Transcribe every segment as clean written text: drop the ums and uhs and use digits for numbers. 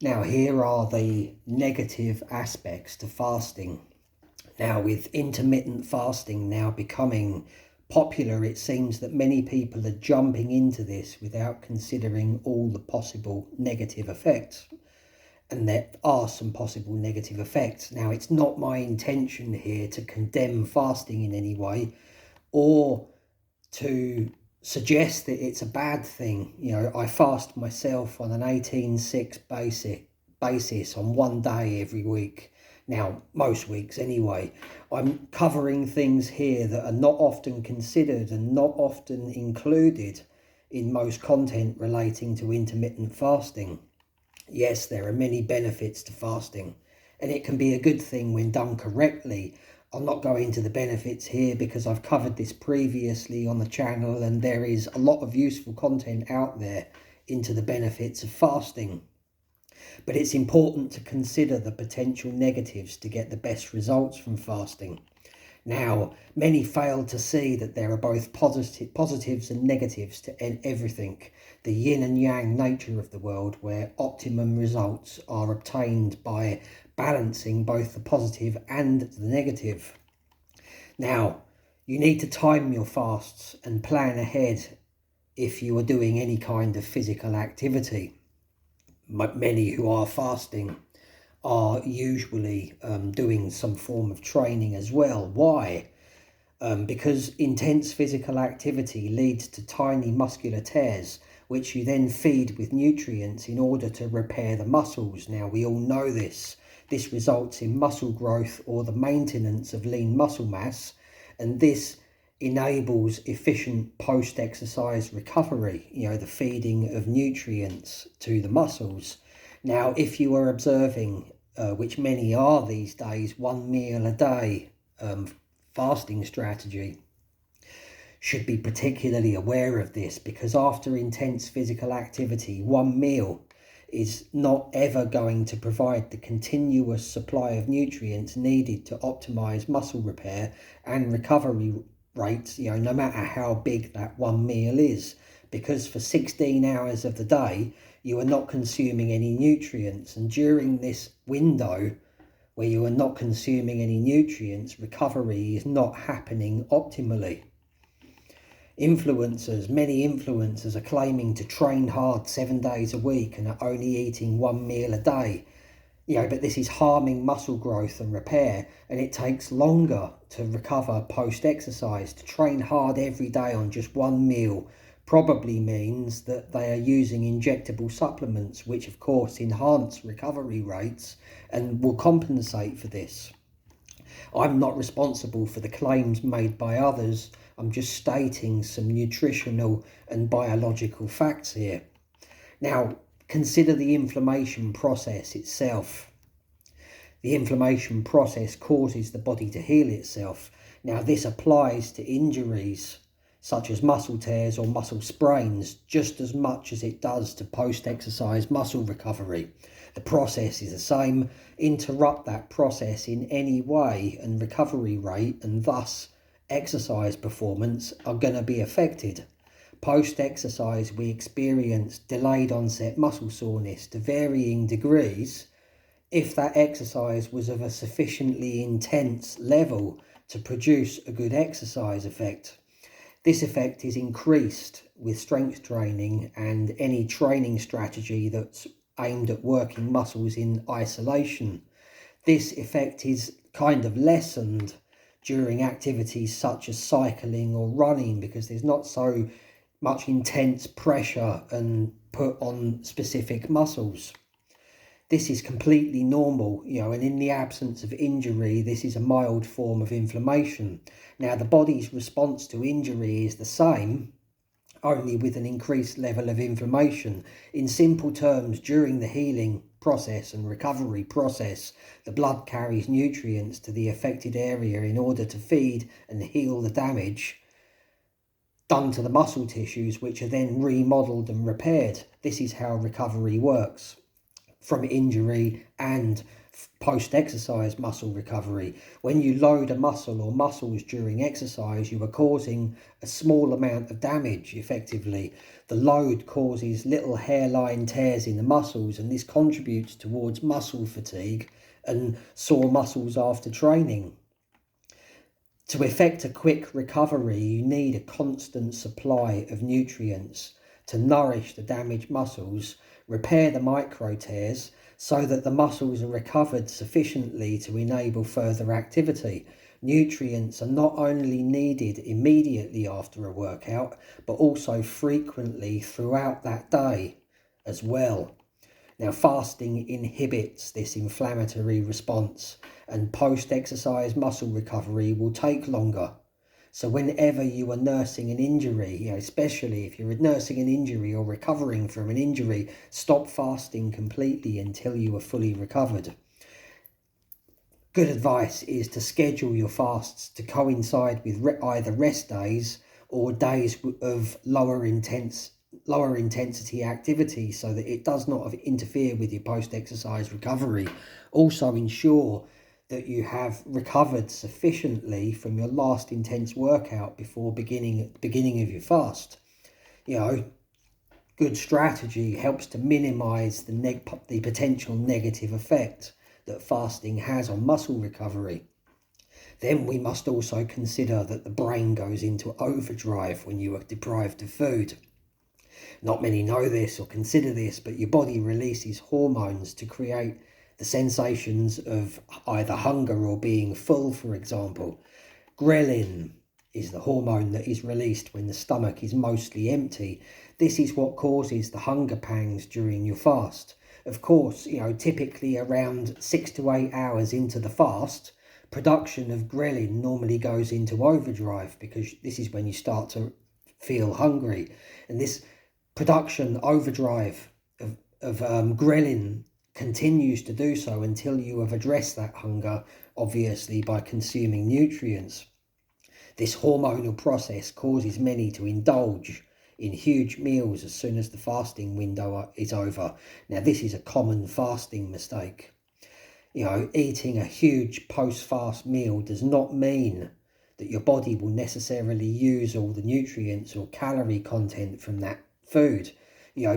Now, here are the negative aspects to fasting. Now, with intermittent fasting now becoming popular, it seems that many people are jumping into this without considering all the possible negative effects. And there are some possible negative effects. Now, it's not my intention here to condemn fasting in any way or to suggest that it's a bad thing. You know, I fast myself on an 18-6 basis on one day every week. Now, most weeks anyway. I'm covering things here that are not often considered and not often included in most content relating to intermittent fasting. Yes, there are many benefits to fasting, and it can be a good thing when done correctly. I'll not go into the benefits here because I've covered this previously on the channel, and there is a lot of useful content out there into the benefits of fasting. But it's important to consider the potential negatives to get the best results from fasting. Now, many fail to see that there are both positives and negatives to everything, the yin and yang nature of the world, where optimum results are obtained by balancing both the positive and the negative. Now, you need to time your fasts and plan ahead if you are doing any kind of physical activity. Many who are fasting are usually doing some form of training as well. Why? Because intense physical activity leads to tiny muscular tears, which you then feed with nutrients in order to repair the muscles. Now, we all know this. This results in muscle growth or the maintenance of lean muscle mass, and this enables efficient post-exercise recovery, you know, the feeding of nutrients to the muscles. Now, if you are observing, which many are these days, 1 meal a day fasting strategy, should be particularly aware of this, because after intense physical activity, 1 meal is not ever going to provide the continuous supply of nutrients needed to optimize muscle repair and recovery rates, you know, no matter how big that 1 meal is, because for 16 hours of the day you are not consuming any nutrients, and during this window where you are not consuming any nutrients, recovery is not happening optimally. Many influencers are claiming to train hard 7 days a week and are only eating 1 meal a day. You know, but this is harming muscle growth and repair, and it takes longer to recover post-exercise. To train hard every day on just 1 meal probably means that they are using injectable supplements, which of course enhance recovery rates and will compensate for this. I'm not responsible for the claims made by others. I'm just stating some nutritional and biological facts here. Now, consider the inflammation process itself. The inflammation process causes the body to heal itself. Now, this applies to injuries such as muscle tears or muscle sprains just as much as it does to post-exercise muscle recovery. The process is the same. Interrupt that process in any way and recovery rate and thus exercise performance are going to be affected. Post-exercise, we experience delayed onset muscle soreness to varying degrees if that exercise was of a sufficiently intense level to produce a good exercise effect. This effect is increased with strength training and any training strategy that's aimed at working muscles in isolation. This effect is kind of lessened during activities such as cycling or running, because there's not so much intense pressure and put on specific muscles. This is completely normal, you know, and in the absence of injury, this is a mild form of inflammation. Now, the body's response to injury is the same, only with an increased level of inflammation. In simple terms, during the healing process and recovery process, the blood carries nutrients to the affected area in order to feed and heal the damage done to the muscle tissues, which are then remodeled and repaired. This is how recovery works from injury and post-exercise muscle recovery. When you load a muscle or muscles during exercise, you are causing a small amount of damage effectively. The load causes little hairline tears in the muscles, and this contributes towards muscle fatigue and sore muscles after training. To effect a quick recovery, you need a constant supply of nutrients to nourish the damaged muscles, repair the micro tears, so that the muscles are recovered sufficiently to enable further activity. Nutrients are not only needed immediately after a workout, but also frequently throughout that day as well. Now, fasting inhibits this inflammatory response, and post-exercise muscle recovery will take longer. So whenever you are nursing an injury, especially if you're nursing an injury or recovering from an injury, stop fasting completely until you are fully recovered. Good advice is to schedule your fasts to coincide with either rest days or days of lower intensity activity, so that it does not interfere with your post-exercise recovery. Also ensure that you have recovered sufficiently from your last intense workout before beginning of your fast. Good strategy helps to minimize the potential negative effect that fasting has on muscle recovery. Then we must also consider that the brain goes into overdrive when you are deprived of food. Not many know this or consider this, but your body releases hormones to create the sensations of either hunger or being full, for example. Ghrelin is the hormone that is released when the stomach is mostly empty. This is what causes the hunger pangs during your fast. Of course, typically around 6 to 8 hours into the fast, production of ghrelin normally goes into overdrive, because this is when you start to feel hungry. And this production overdrive of ghrelin continues to do so until you have addressed that hunger, obviously by consuming nutrients. This hormonal process causes many to indulge in huge meals as soon as the fasting window is over. Now, this is a common fasting mistake. Eating a huge post-fast meal does not mean that your body will necessarily use all the nutrients or calorie content from that food.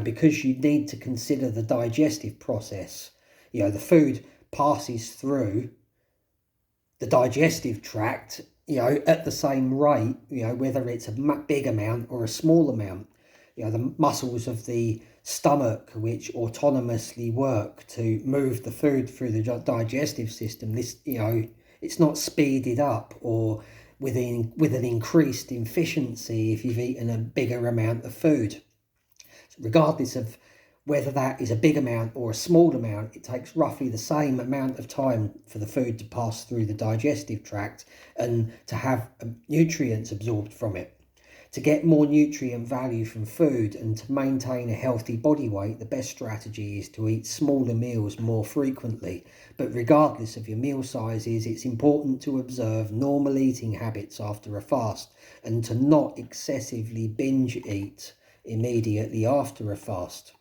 Because you need to consider the digestive process. The food passes through the digestive tract, at the same rate, whether it's a big amount or a small amount. The muscles of the stomach, which autonomously work to move the food through the digestive system, this, it's not speeded up or with an increased efficiency if you've eaten a bigger amount of food. Regardless of whether that is a big amount or a small amount, it takes roughly the same amount of time for the food to pass through the digestive tract and to have nutrients absorbed from it. To get more nutrient value from food and to maintain a healthy body weight, the best strategy is to eat smaller meals more frequently. But regardless of your meal sizes, it's important to observe normal eating habits after a fast and to not excessively binge eat immediately after a fast.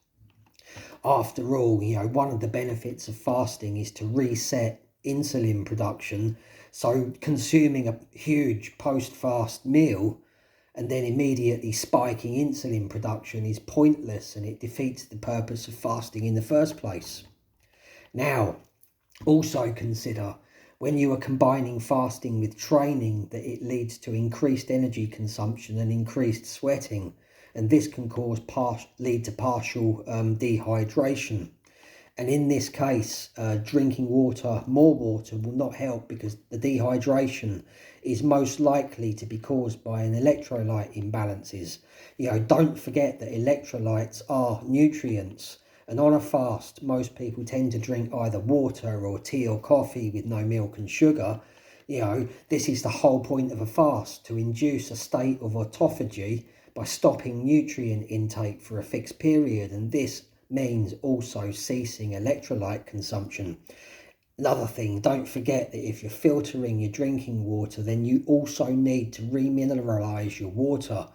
After all, one of the benefits of fasting is to reset insulin production. So consuming a huge post-fast meal and then immediately spiking insulin production is pointless, and it defeats the purpose of fasting in the first place. Now, also consider when you are combining fasting with training that it leads to increased energy consumption and increased sweating, and this can lead to partial dehydration. And in this case, drinking more water will not help, because the dehydration is most likely to be caused by an electrolyte imbalances. Don't forget that electrolytes are nutrients, and on a fast, most people tend to drink either water or tea or coffee with no milk and sugar. This is the whole point of a fast, to induce a state of autophagy by stopping nutrient intake for a fixed period, and this means also ceasing electrolyte consumption. Another thing, don't forget that if you're filtering your drinking water, then you also need to remineralize your water,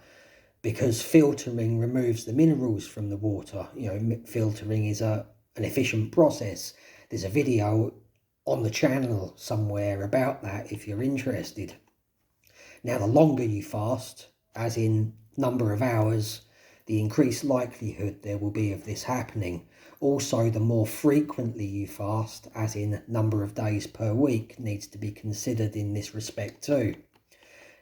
because filtering removes the minerals from the water. Filtering is an efficient process. There's a video on the channel somewhere about that if you're interested. Now, the longer you fast, as in number of hours, the increased likelihood there will be of this happening. Also, the more frequently you fast, as in number of days per week, needs to be considered in this respect too.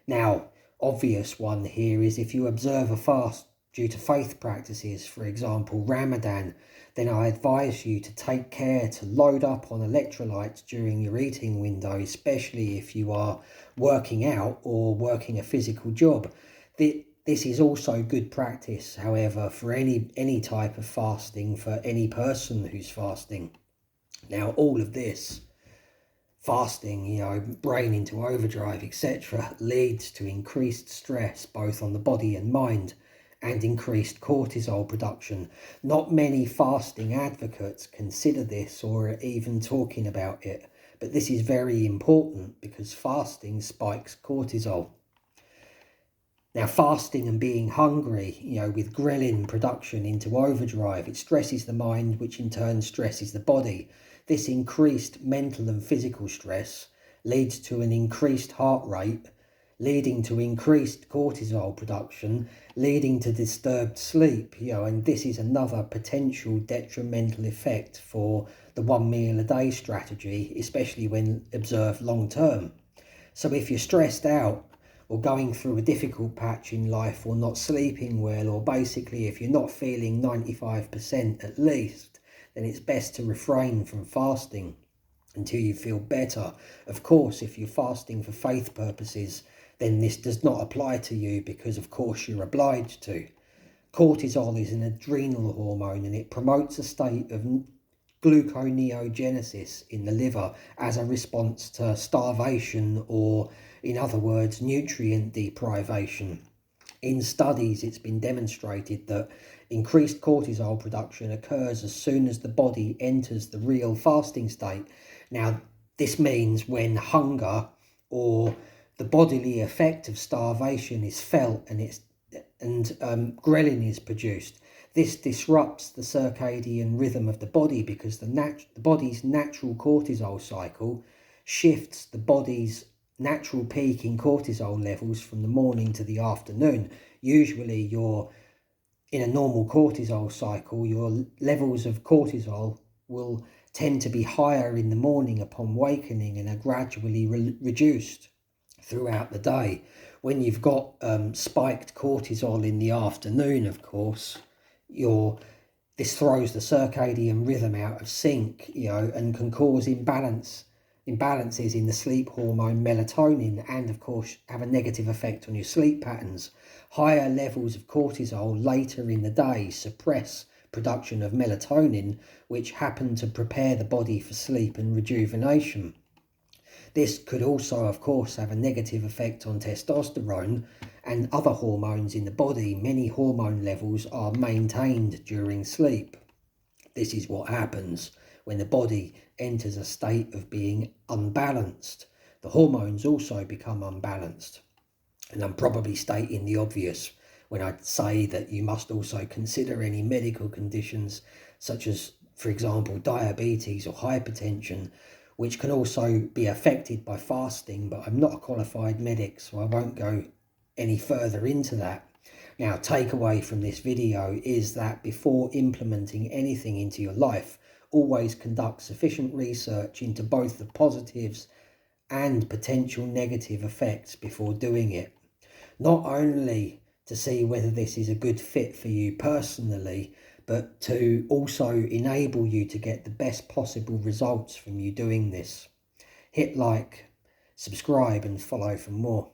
Now, obvious one here is if you observe a fast due to faith practices, for example Ramadan, then I advise you to take care to load up on electrolytes during your eating window, especially if you are working out or working a physical job. This is also good practice, however, for any type of fasting, for any person who's fasting. Now, all of this fasting, brain into overdrive, etc., leads to increased stress both on the body and mind, and increased cortisol production. Not many fasting advocates consider this or are even talking about it, but this is very important because fasting spikes cortisol. Now, fasting and being hungry, with ghrelin production into overdrive, it stresses the mind, which in turn stresses the body. This increased mental and physical stress leads to an increased heart rate, leading to increased cortisol production, leading to disturbed sleep, and this is another potential detrimental effect for the 1 meal a day strategy, especially when observed long term. So if you're stressed out or going through a difficult patch in life or not sleeping well, or basically if you're not feeling 95% at least, then it's best to refrain from fasting until you feel better. Of course, if you're fasting for faith purposes, then this does not apply to you because of course you're obliged to. Cortisol is an adrenal hormone and it promotes a state of gluconeogenesis in the liver as a response to starvation, or in other words, nutrient deprivation. In studies, it's been demonstrated that increased cortisol production occurs as soon as the body enters the real fasting state. Now, this means when hunger or the bodily effect of starvation is felt and ghrelin is produced. This disrupts the circadian rhythm of the body because the body's natural cortisol cycle shifts the body's natural peak in cortisol levels from the morning to the afternoon. Usually in a normal cortisol cycle, your levels of cortisol will tend to be higher in the morning upon awakening and are gradually reduced throughout the day. When you've got spiked cortisol in the afternoon, of course, this throws the circadian rhythm out of sync, and can cause imbalances in the sleep hormone melatonin, and of course have a negative effect on your sleep patterns. Higher levels of cortisol later in the day suppress production of melatonin, which happen to prepare the body for sleep and rejuvenation. This could also, of course, have a negative effect on testosterone and other hormones in the body. Many hormone levels are maintained during sleep. This is what happens when the body enters a state of being unbalanced. The hormones also become unbalanced. And I'm probably stating the obvious when I say that you must also consider any medical conditions such as, for example, diabetes or hypertension, which can also be affected by fasting, but I'm not a qualified medic, so I won't go any further into that. Now, takeaway from this video is that before implementing anything into your life, always conduct sufficient research into both the positives and potential negative effects before doing it. Not only to see whether this is a good fit for you personally, but to also enable you to get the best possible results from you doing this. Hit like, subscribe and follow for more.